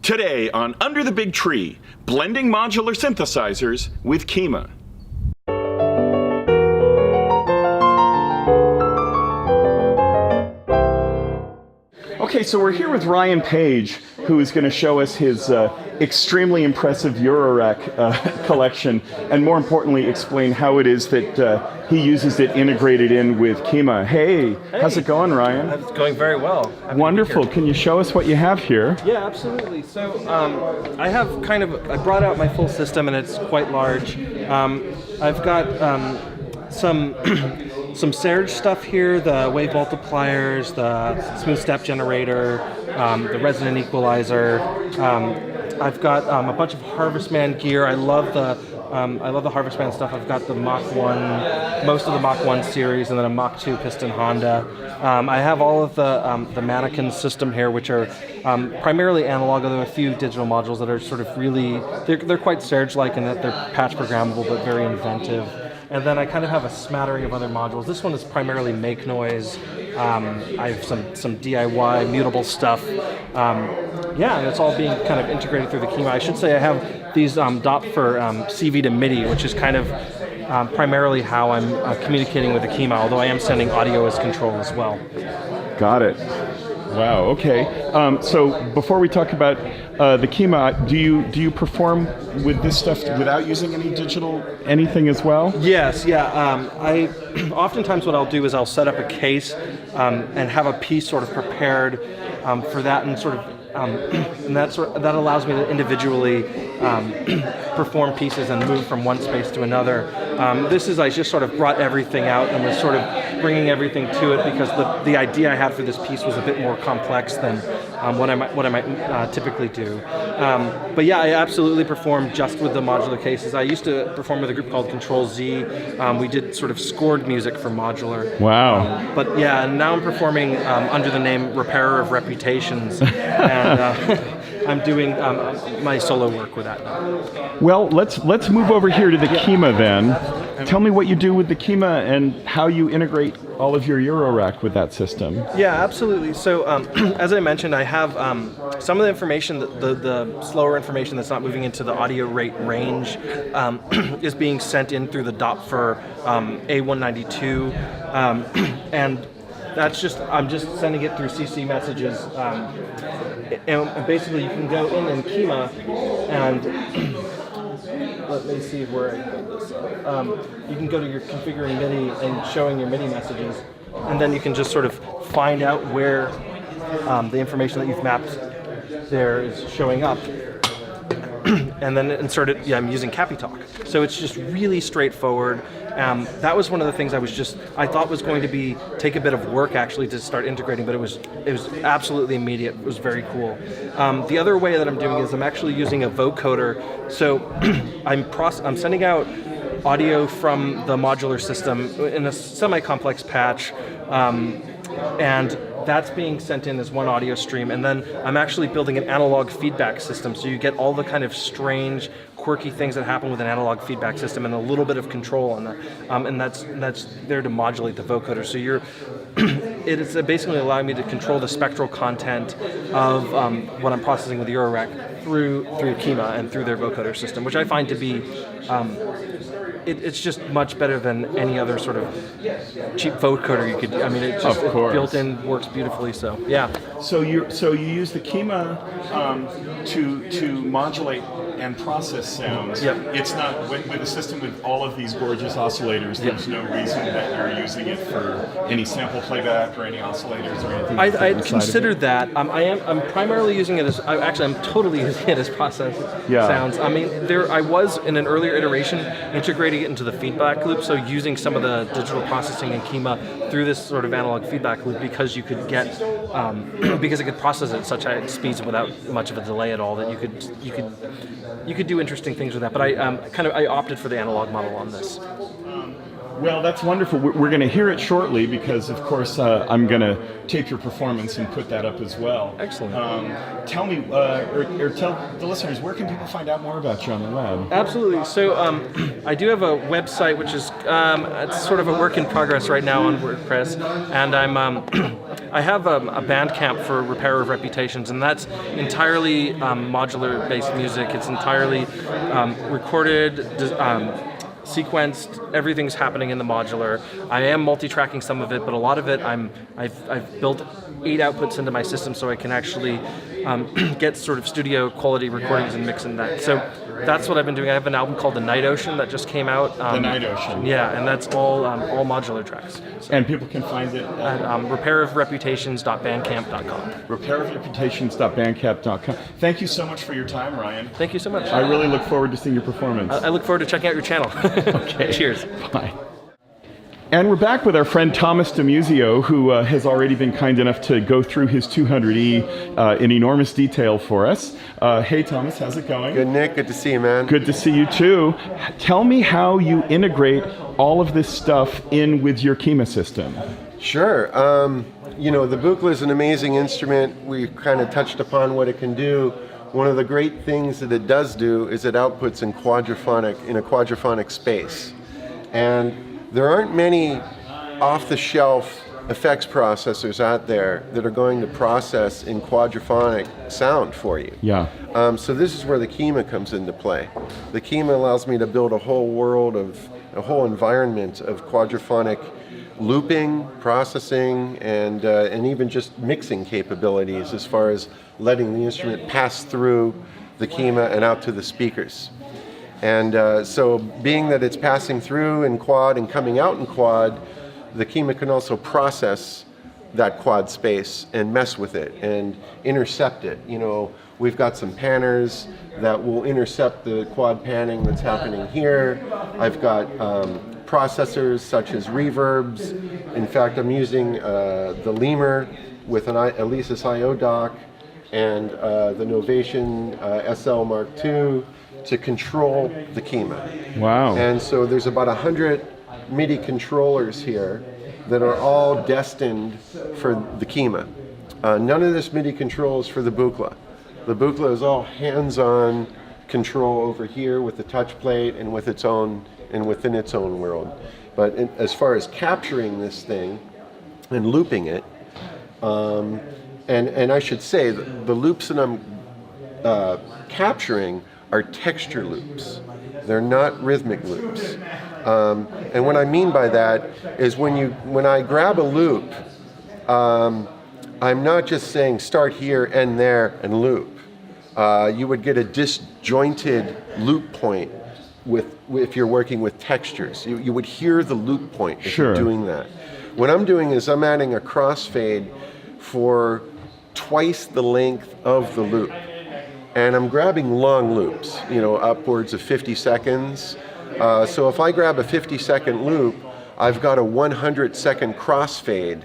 Today on Under the Big Tree, blending modular synthesizers with Kyma. Okay, so we're here with Ryan Page, who is going to show us his extremely impressive Eurorack collection, and more importantly, explain how it is that he uses it integrated in with Kyma. Hey, how's it going, Ryan? It's going very well. Wonderful. Can you show us what you have here? Yeah, absolutely. So I brought out my full system, and it's quite large. I've got some Serge stuff here, the wave multipliers, the smooth step generator, the resonant equalizer. I've got a bunch of Harvestman gear. I love the Harvestman stuff. I've got the Mach 1, most of the Mach 1 series, and then a Mach 2 piston Honda. I have all of the mannequin system here, which are primarily analog, although a few digital modules that are sort of really, they're quite Serge-like in that they're patch programmable but very inventive. And then I kind of have a smattering of other modules. This one is primarily make noise. I have some DIY mutable stuff. Yeah, and it's all being kind of integrated through the Kyma. I should say I have these DOP for CV to MIDI, which is kind of primarily how I'm communicating with the Kyma, although I am sending audio as control as well. Got it. Wow, okay. So before we talk about the Kyma, do you perform with this stuff without using any digital anything as well? Yes, yeah. I oftentimes what I'll do is I'll set up a case and have a piece sort of prepared for that, and sort of and that allows me to individually perform pieces and move from one space to another. I just sort of brought everything out and was sort of bringing everything to it because the idea I had for this piece was a bit more complex than what I might typically do. But yeah, I absolutely perform just with the modular cases. I used to perform with a group called Control Z. We did sort of scored music for modular. Wow. But yeah, and now I'm performing under the name Repairer of Reputations. And I'm doing my solo work with that now. Well, let's move over here to the Kyma then. Tell me what you do with the Kyma and how you integrate all of your Eurorack with that system. Yeah, absolutely. So as I mentioned, I have some of the information, the slower information that's not moving into the audio rate range is being sent in through the DOP for A192, and I'm just sending it through CC messages, and basically you can go in Kyma and let me see where I put this up. You can go to your configuring MIDI and showing your MIDI messages, and then you can just sort of find out where the information that you've mapped there is showing up, and then insert it. Yeah, I'm using CapiTalk, so it's just really straightforward. That was one of the things I thought was going to take a bit of work actually to start integrating, but it was absolutely immediate. It was very cool. The other way that I'm doing is I'm actually using a vocoder. So I'm sending out audio from the modular system in a semi-complex patch, and that's being sent in as one audio stream, and then I'm actually building an analog feedback system, so you get all the kind of strange, quirky things that happen with an analog feedback system and a little bit of control on that, and that's there to modulate the vocoder. So it's basically allowing me to control the spectral content of what I'm processing with the Eurorack through Kyma and through their vocoder system, which I find to be it's just much better than any other sort of cheap vocoder you could. I mean, it's just built in, works beautifully. So yeah. So you use the Kyma to modulate and process sounds. Yep. It's not with a system with all of these gorgeous oscillators. There's no reason that you're using it for any sample playback or any oscillators or anything. I considered that. I'm primarily using it as. I'm totally using it as process sounds. I mean, I was in an earlier iteration integrating it into the feedback loop, so using some of the digital processing in Kyma through this sort of analog feedback loop, because you could get because it could process at such high speeds without much of a delay at all that you could do interesting things with that. But I opted for the analog model on this. Well, that's wonderful. We're going to hear it shortly because, of course, I'm going to tape your performance and put that up as well. Excellent. Tell me, or tell the listeners, where can people find out more about you on the web? Absolutely. So I do have a website, which is it's sort of a work in progress right now on WordPress, and I have a Bandcamp for Repair of Reputations, and that's entirely modular-based music. It's entirely recorded, sequenced. Everything's happening in the modular. I am multi-tracking some of it, but a lot of it I've built 8 outputs into my system so I can actually get sort of studio quality recordings and mix in that. So that's what I've been doing. I have an album called The Night Ocean that just came out. The Night Ocean. Yeah, and that's all modular tracks. So, and people can find it at repairofreputations.bandcamp.com. Repairofreputations.bandcamp.com. Thank you so much for your time, Ryan. Thank you so much. I really look forward to seeing your performance. I look forward to checking out your channel. Okay. Cheers. Bye. And we're back with our friend Thomas DeMusio, who has already been kind enough to go through his 200E in enormous detail for us. Hey Thomas, how's it going? Good, Nick. Good to see you, man. Good to see you too. Tell me how you integrate all of this stuff in with your Kyma system. Sure. You know, the Buchla is an amazing instrument. We kind of touched upon what it can do. One of the great things that it does do is it outputs in a quadraphonic space. And there aren't many off-the-shelf effects processors out there that are going to process in quadraphonic sound for you. Yeah. So this is where the Kyma comes into play. The Kyma allows me to build a whole world of, a whole environment of quadraphonic looping, processing, and even just mixing capabilities as far as letting the instrument pass through the Kyma and out to the speakers. And so being that it's passing through in quad and coming out in quad, the Kyma can also process that quad space and mess with it and intercept it. You know, we've got some panners that will intercept the quad panning that's happening here. I've got processors such as reverbs. In fact, I'm using the Lemur with an Alesis IO dock and the Novation SL Mark II to control the Kyma. Wow. And so there's about 100 MIDI controllers here that are all destined for the Kyma. None of this MIDI control is for the Buchla. The Buchla is all hands-on control over here with the touch plate and with its own and within its own world. But as far as capturing this thing and looping it, and I should say the loops that I'm capturing are texture loops. They're not rhythmic loops. And what I mean by that is when I grab a loop, I'm not just saying start here, end there, and loop. You would get a disjointed loop point if you're working with textures. You would hear the loop point if Sure. you're doing that. What I'm doing is I'm adding a crossfade for twice the length of the loop. And I'm grabbing long loops, you know, upwards of 50 seconds. So if I grab a 50-second loop, I've got a 100-second crossfade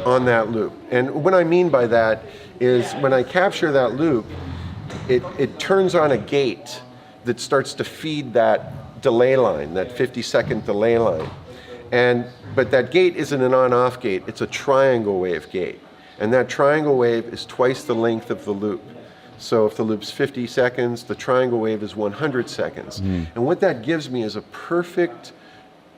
on that loop. And what I mean by that is when I capture that loop, it turns on a gate that starts to feed that delay line, that 50-second delay line. But that gate isn't an on-off gate, it's a triangle wave gate. And that triangle wave is twice the length of the loop. So if the loop's 50 seconds, the triangle wave is 100 seconds. And what that gives me is a perfect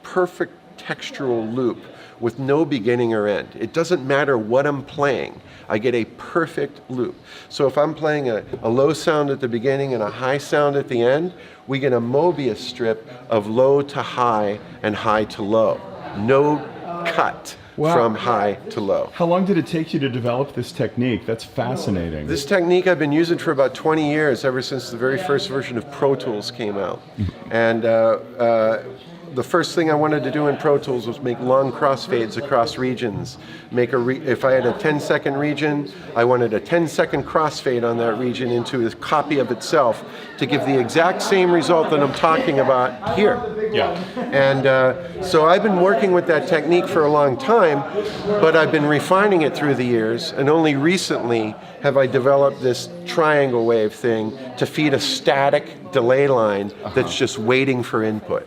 textural loop with no beginning or end. It doesn't matter what I'm playing. I get a perfect loop. So if I'm playing a low sound at the beginning and a high sound at the end, we get a Mobius strip of low to high and high to low. No cut. Wow. From high to low. How long did it take you to develop this technique? That's fascinating. This technique I've been using for about 20 years, ever since the very first version of Pro Tools came out. And the first thing I wanted to do in Pro Tools was make long crossfades across regions. If I had a 10-second region, I wanted a 10-second crossfade on that region into a copy of itself to give the exact same result that I'm talking about here. Yeah. And so I've been working with that technique for a long time, but I've been refining it through the years, and only recently have I developed this triangle wave thing to feed a static delay line that's just waiting for input.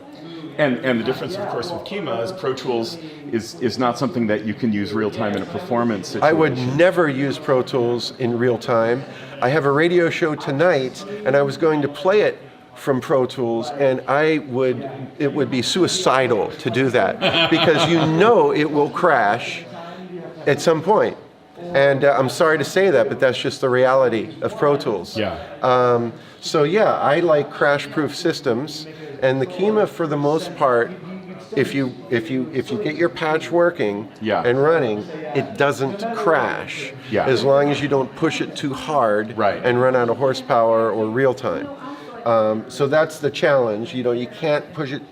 And the difference, of course, with Kyma is Pro Tools is not something that you can use real time in a performance situation. I would never use Pro Tools in real time. I have a radio show tonight, and I was going to play it from Pro Tools, and it would be suicidal to do that because you know it will crash at some point. And I'm sorry to say that, but that's just the reality of Pro Tools. Yeah. So yeah, I like crash-proof systems, and the Kyma, for the most part, if you get your patch working and running, it doesn't crash as long as you don't push it too hard and run out of horsepower or real time. So that's the challenge. You can't push it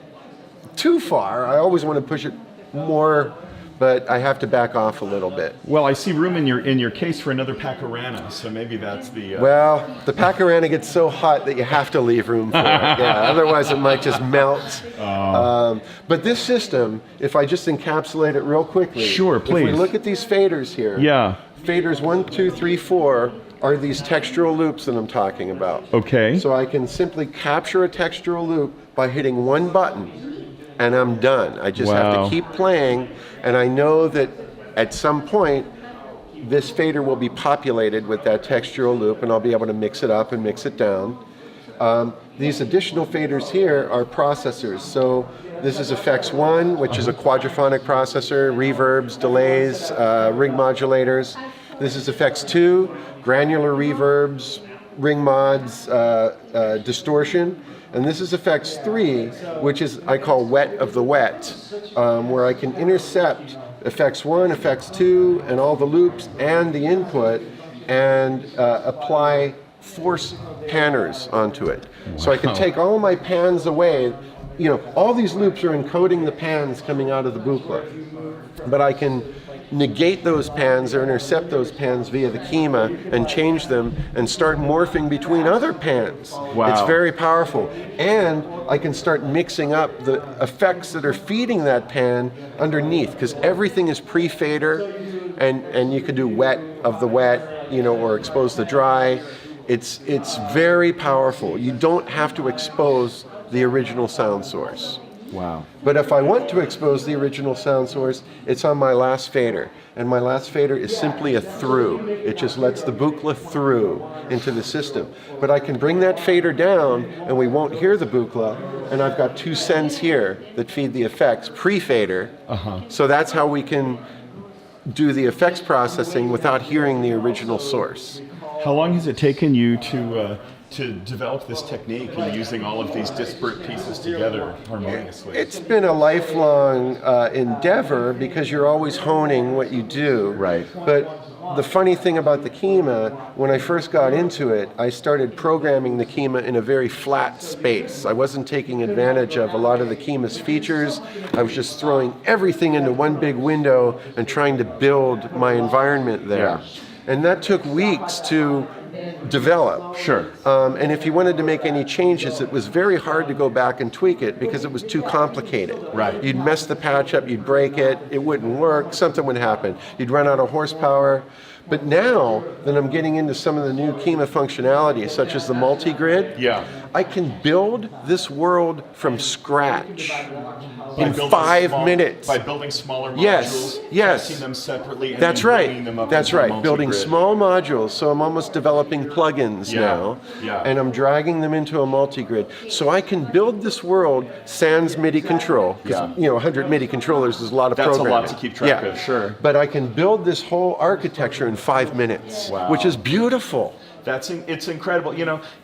too far. I always want to push it more, but I have to back off a little bit. Well, I see room in your case for another Pacorama, so maybe that's the... Well, the Pacorama gets so hot that you have to leave room for it. Yeah, otherwise it might just melt. But this system, if I just encapsulate it real quickly. Sure, please. If we look at these faders here. Yeah. Faders 1, 2, 3, 4 are these textural loops that I'm talking about. Okay. So I can simply capture a textural loop by hitting one button, and I'm done. I just have to keep playing, and I know that at some point this fader will be populated with that textural loop, and I'll be able to mix it up and mix it down. These additional faders here are processors. So this is Effects 1, which is a quadraphonic processor, reverbs, delays, ring modulators. This is Effects 2, granular reverbs, ring mods, distortion. And this is Effects 3, which is I call wet of the wet, where I can intercept Effects 1, Effects 2, and all the loops and the input, and apply force panners onto it. Wow. So I can take all my pans away. All these loops are encoding the pans coming out of the buchla, but I can negate those pans or intercept those pans via the Kyma and change them and start morphing between other pans. Wow. It's very powerful. And I can start mixing up the effects that are feeding that pan underneath, because everything is pre-fader, and you can do wet of the wet, or expose the dry. It's very powerful. You don't have to expose the original sound source. Wow. But if I want to expose the original sound source, it's on my last fader. And my last fader is simply a through. It just lets the buchla through into the system. But I can bring that fader down and we won't hear the buchla. And I've got two sends here that feed the effects pre-fader. So that's how we can do the effects processing without hearing the original source. How long has it taken you to develop this technique and using all of these disparate pieces together harmoniously? It's been a lifelong endeavor, because you're always honing what you do. Right. But the funny thing about the Kyma, when I first got into it, I started programming the Kyma in a very flat space. I wasn't taking advantage of a lot of the Kyma's features. I was just throwing everything into one big window and trying to build my environment there. Yeah. And that took weeks to develop. Sure. And if you wanted to make any changes, it was very hard to go back and tweak it because it was too complicated. Right. You'd mess the patch up, you'd break it, it wouldn't work, something would happen. You'd run out of horsepower. But now that I'm getting into some of the new Kyma functionality, such as the multi-grid, I can build this world from scratch in 5 minutes. By building smaller modules, yes, testing them separately, and that's then right. bringing them up That's into the right. Building multi-grid. small modules. So I'm almost developing plugins now, and I'm dragging them into a multi-grid. So I can build this world sans MIDI control. 100 MIDI controllers is a lot of programming. That's a lot to keep track of. Sure. But I can build this whole architecture in 5 minutes, which is beautiful. It's incredible.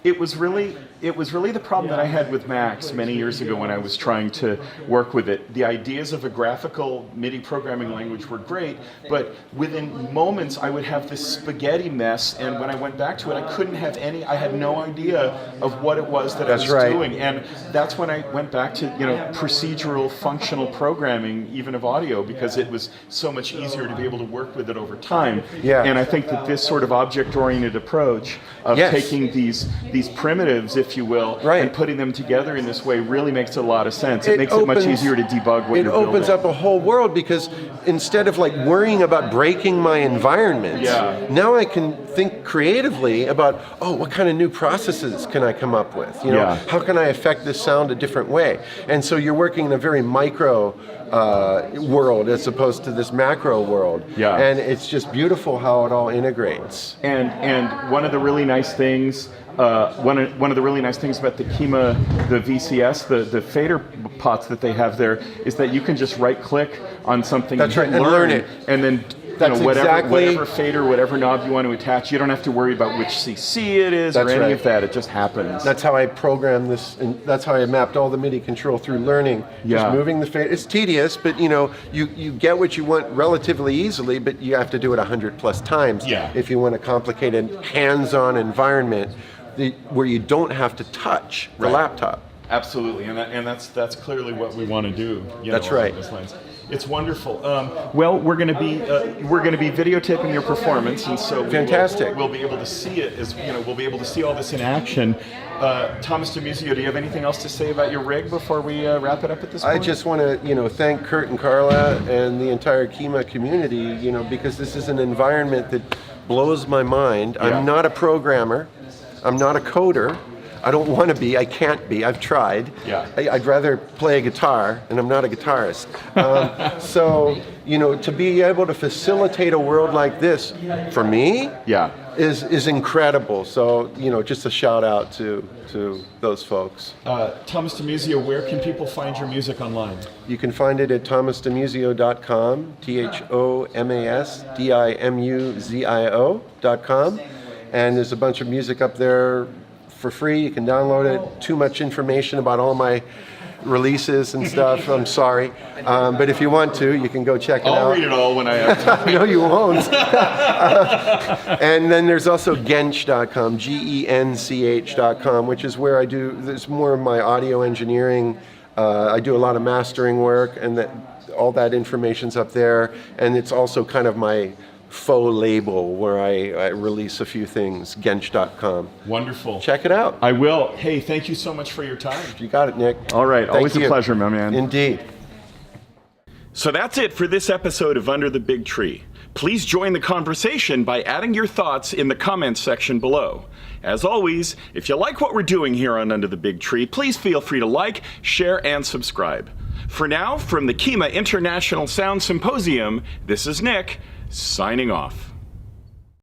It was really the problem that I had with Max many years ago when I was trying to work with it. The ideas of a graphical MIDI programming language were great, but within moments I would have this spaghetti mess, and when I went back to it, I couldn't have I had no idea of what it was that I was doing. And that's when I went back to procedural functional programming, even of audio, because it was so much easier to be able to work with it over time. And I think that this sort of object-oriented approach approach of Yes. taking these primitives, if you will, Right. and putting them together in this way really makes a lot of sense. It makes it much opens- easier to debug what It you're opens building. up a whole world, because instead of like worrying about breaking my environment, Yeah. now I can think creatively about, oh, what kind of new processes can I come up with? You know, Yeah. how can I affect this sound a different way? And so you're working in a very micro world as opposed to this macro world. Yeah. And it's just beautiful how it all integrates. And one of the really nice things, one of the really nice things about the Kyma, the VCS, the fader pots that they have there, is that you can just right click on something. That's and right, and learn it. and then That's whatever fader, whatever knob you want to attach, you don't have to worry about which CC it is or That's any right. of that. It just happens. That's how I programmed this, and that's how I mapped all the MIDI control through learning. Yeah. Just moving the fader. It's tedious, but you get what you want relatively easily, but you have to do it 100 plus times Yeah. if you want a complicated hands-on environment where you don't have to touch the Right. laptop. Absolutely, and that's clearly what we want to do. That's along right. those lines. It's wonderful. Well, we're going to be videotaping your performance, and so Fantastic. We'll be able to see it as we'll be able to see all this in action. Thomas DeMusio, do you have anything else to say about your rig before we wrap it up at this point? I just want to, thank Kurt and Carla and the entire Kyma community, because this is an environment that blows my mind. Yeah. I'm not a programmer. I'm not a coder. I don't want to be. I can't be. I've tried. Yeah. I'd rather play a guitar, and I'm not a guitarist. So, to be able to facilitate a world like this, for me, Yeah. is incredible. So, just a shout out to those folks. Thomas DeMusio, where can people find your music online? You can find it at thomasdimuzio.com, ThomasDimuzio.com, and there's a bunch of music up there for free. You can download it. Too much information about all my releases and stuff. I'm sorry, but if you want to, you can go check it out. I'll read it all when I have time. No, you won't. And then there's also Gench.com, Gench.com, which is where there's more of my audio engineering. I do a lot of mastering work, and all that information's up there. And it's also kind of my faux label where I release a few things, Gench.com. Wonderful. Check it out. I will. Hey, thank you so much for your time. You got it, Nick. All right, Thank always a you. pleasure, my man. Indeed. So that's it for this episode of Under the Big Tree. Please join the conversation by adding your thoughts in the comments section below. As always, if you like what we're doing here on Under the Big Tree, please feel free to like, share, and subscribe. For now, from the Kyma International Sound Symposium, this is Nick, signing off.